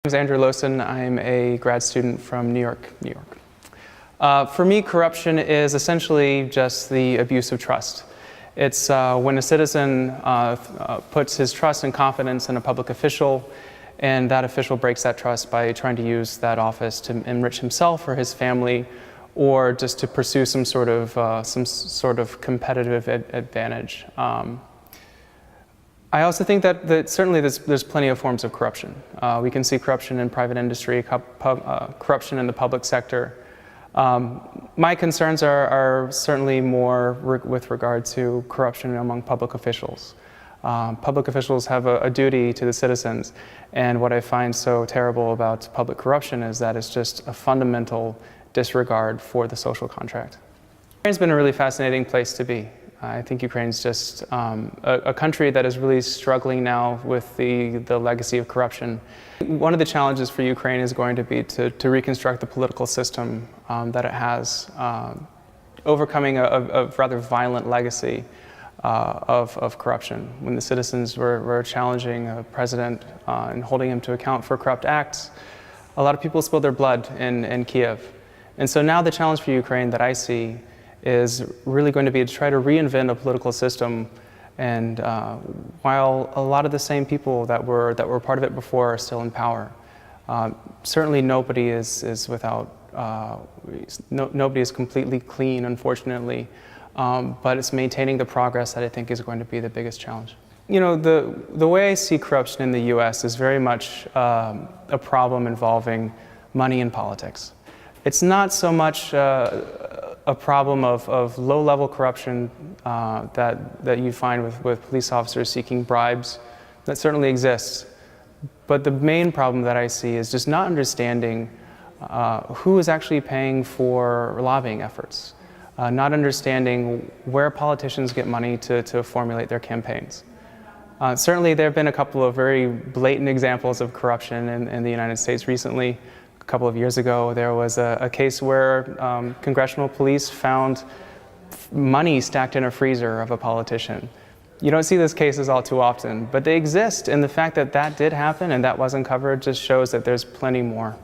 My name is Andrew Lohsen. I'm a grad student from New York, New York. For me, corruption is essentially just the abuse of trust. It's when a citizen puts his trust and confidence in a public official, and that official breaks that trust by trying to use that office to enrich himself or his family, or just to pursue some sort of competitive advantage. I also think that certainly there's plenty of forms of corruption. We can see corruption in private industry, corruption in the public sector. My concerns are certainly more with regard to corruption among public officials. Public officials have a duty to the citizens, and what I find so terrible about public corruption is that it's just a fundamental disregard for the social contract. Ukraine's been a really fascinating place to be. I think Ukraine's just a country that is really struggling now with the legacy of corruption. One of the challenges for Ukraine is going to be to reconstruct the political system that it has, overcoming a rather violent legacy of corruption. When the citizens were challenging a president and holding him to account for corrupt acts, a lot of people spilled their blood in Kiev. And so now the challenge for Ukraine that I see is really going to be to try to reinvent a political system, and while a lot of the same people that were part of it before are still in power. Certainly nobody is without, nobody is completely clean, unfortunately, but it's maintaining the progress that I think is going to be the biggest challenge. You know, the way I see corruption in the US is very much a problem involving money and politics. It's not so much a problem of low-level corruption that you find with police officers seeking bribes. That certainly exists. But the main problem that I see is just not understanding who is actually paying for lobbying efforts, not understanding where politicians get money to formulate their campaigns. Certainly there have been a couple of very blatant examples of corruption in the United States recently. A couple of years ago, there was a case where congressional police found money stacked in a freezer of a politician. You don't see those cases all too often, but they exist, and the fact that that did happen and that wasn't covered just shows that there's plenty more.